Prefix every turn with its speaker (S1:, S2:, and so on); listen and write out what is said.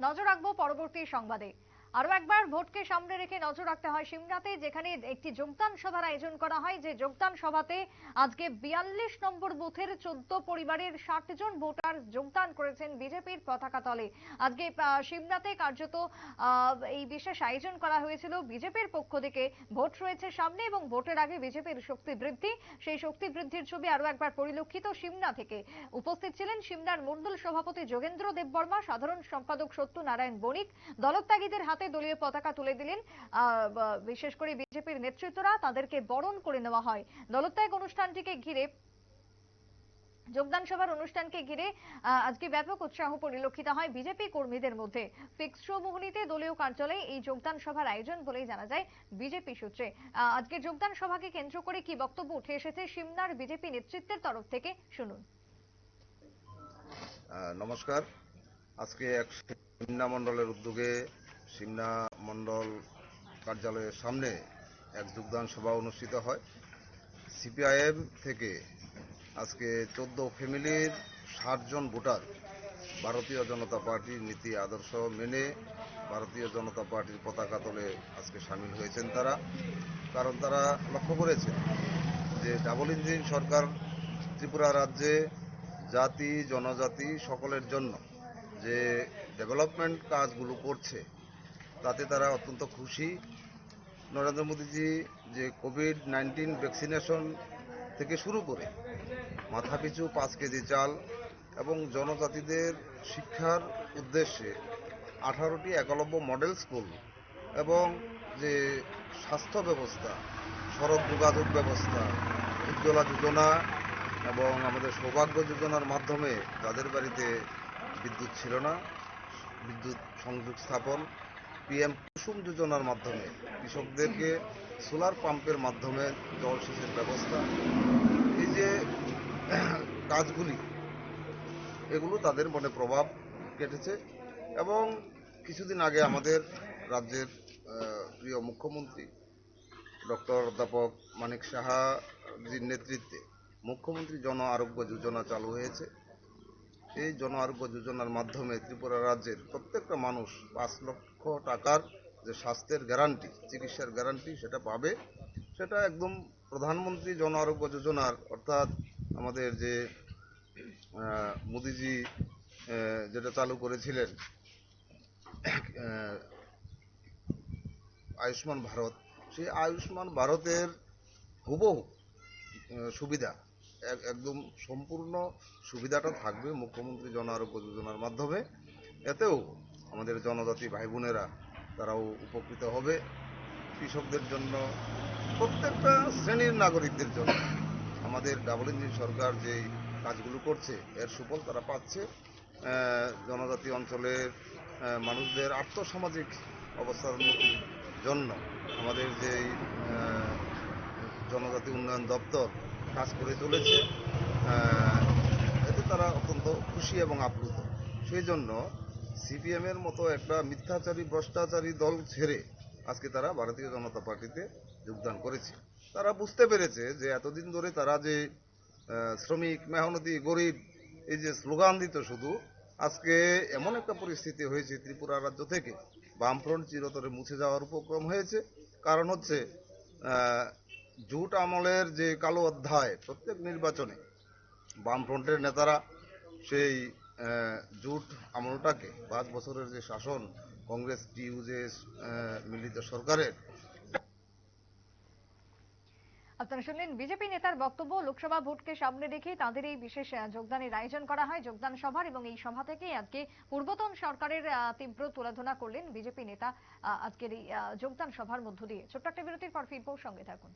S1: নজর রাখবো পরবর্তী সংবাদে। আরো একবার ভোটকে সামনে রেখে নজর রাখতে হয় সিমনাতে, যেখানে একটি যোগদান সভার আয়োজন করা হয়। যে যোগদান সভাতে আজকে 42 নম্বর বুথের 14 পরিবারের 60 জন ভোটার যোগদান করেছেন বিজেপির পতাকা তলে। আজকে সিমনাতে কার্যত এই বিশেষ আয়োজন করা হয়েছিল বিজেপির পক্ষ থেকে। ভোট রয়েছে সামনে এবং ভোটের আগে বিজেপির শক্তি বৃদ্ধি, সেই শক্তি বৃদ্ধির ছবি আরো একবার পরিলক্ষিত সিমনা থেকে। উপস্থিত ছিলেন সিমনার মণ্ডল সভাপতি যোগেন্দ্র দেববর্মা, সাধারণ সম্পাদক সত্যনারায়ণ বণিক। দলত্যাগীদের হাতে দলীয় পতাকা তুলে দিলেন বিশেষ করে বিজেপির নেতৃত্বরা, তাদেরকে বরণ করে নেওয়া হয়। দলত্যাগ অনুষ্ঠানটিকে ঘিরে, যোগদান সভার অনুষ্ঠানকে ঘিরে আজকে ব্যাপক উৎসাহ পরিলক্ষিত হয় বিজেপি কর্মীদের মধ্যে। ফিক্সড শো মোহনীতে দলীয় কার্যালয়ে এই যোগদান সভার আয়োজন বলেই জানা যায় বিজেপি সূত্রে। আজকে যোগদান সভাকে কেন্দ্র করে কি বক্তব্য উঠে এসেছে সিমনার বিজেপি নেতৃত্বের তরফ থেকে, শুনুন।
S2: নমস্কার। আজকে এক সিমনা মণ্ডলের উদ্যোগে সিমনা মণ্ডল কার্যালয়ের সামনে এক যোগদান সভা অনুষ্ঠিত হয়। সিপিআইএম থেকে আজকে 14 ফ্যামিলির 60 জন ভোটার ভারতীয় জনতা পার্টির নীতি আদর্শ মেনে ভারতীয় জনতা পার্টির পতাকা তলে আজকে সামিল হয়েছেন তারা। কারণ তারা লক্ষ্য করেছে যে ডাবল ইঞ্জিন সরকার ত্রিপুরা রাজ্যে জাতি জনজাতি সকলের জন্য যে ডেভেলপমেন্ট কাজগুলো করছে তাতে তারা অত্যন্ত খুশি। নরেন্দ্র মোদীজি যে কোভিড-19 ভ্যাকসিনেশন থেকে শুরু করে মাথাপিছু 5 কেজি চাল এবং জনজাতিদের শিক্ষার উদ্দেশ্যে 18টি একলব্য মডেল স্কুল এবং যে স্বাস্থ্য ব্যবস্থা, সড়ক যোগাযোগ ব্যবস্থা, উজ্জ্বলা যোজনা এবং আমাদের সৌভাগ্য যোজনার মাধ্যমে যাদের বাড়িতে বিদ্যুৎ ছিল না বিদ্যুৎ সংযোগ স্থাপন, পিএম কুসুম যোজনার মাধ্যমে কৃষকদেরকে সোলার পাম্পের মাধ্যমে জলসেচের ব্যবস্থা, এই যে কাজগুলি এগুলো তাদের মনে প্রভাব কেটেছে। এবং কিছুদিন আগে আমাদের রাজ্যের প্রিয় মুখ্যমন্ত্রী ডক্টর অধ্যাপক মানিক সাহাজির নেতৃত্বে মুখ্যমন্ত্রী জন আরোগ্য যোজনা চালু হয়েছে। এই জন আরোগ্য যোজনার মাধ্যমে ত্রিপুরা রাজ্যের প্রত্যেকটা মানুষ 5 লক্ষ টাকার যে স্বাস্থ্যের গ্যারান্টি, চিকিৎসার গ্যারান্টি সেটা পাবে। সেটা একদম প্রধানমন্ত্রী জন আরোগ্য যোজনার, অর্থাৎ আমাদের যে মোদিজি যেটা চালু করেছিলেন আয়ুষ্মান ভারত, সেই আয়ুষ্মান ভারতের হুবহু সুবিধা, একদম সম্পূর্ণ সুবিধাটা থাকবে মুখ্যমন্ত্রী জন আরোগ্য যোজনার মাধ্যমে। এতেও আমাদের জনজাতি ভাই বোনেরা তারাও উপকৃত হবে। কৃষকদের জন্য, প্রত্যেকটা শ্রেণীর নাগরিকদের জন্য আমাদের ডাবল ইঞ্জিন সরকার যেই কাজগুলো করছে এর সুফল তারা পাচ্ছে। জনজাতি অঞ্চলের মানুষদের আর্থসামাজিক অবস্থার উন্নতির জন্য আমাদের যেই জনজাতি উন্নয়ন দপ্তর কাজ করে চলেছে, এতে তারা অত্যন্ত খুশি এবং আপ্লুত। সেই জন্য সিপিএমের মতো একটা মিথ্যাচারী ভ্রষ্টাচারী দল ছেড়ে আজকে তারা ভারতীয় জনতা পার্টিতে যোগদান করেছে। তারা বুঝতে পেরেছে যে এতদিন ধরে তারা যে শ্রমিক, মেহনতি, গরিব এই যে স্লোগান দিত শুধু, আজকে এমন একটা পরিস্থিতি হয়েছে ত্রিপুরা রাজ্য থেকে বামফ্রন্ট চিরতরে মুছে যাওয়ার উপক্রম হয়েছে। কারণ হচ্ছে জুট আমলের যে কালো অধ্যায়, প্রত্যেক নির্বাচনে বামফ্রন্টের নেতারা সেই জুট আমলটাকে 5 বছরের যে শাসন কংগ্রেস টিইউজেএস মিলিত সরকারের।
S1: আপনারা শুনলেন বিজেপি নেতার বক্তব্য। লোকসভা ভোটকে সামনে রেখে তাদের এই বিশেষ যোগদানের আয়োজন করা হয়, যোগদান সভার, এবং এই সভা থেকে আজকে পূর্বতন সরকারের তীব্র তুলাধনা করলেন বিজেপি নেতা আজকের এই যোগদান সভার মধ্য দিয়ে। ছোট্ট একটা বিরতির পর ফিরবো, সঙ্গে থাকুন।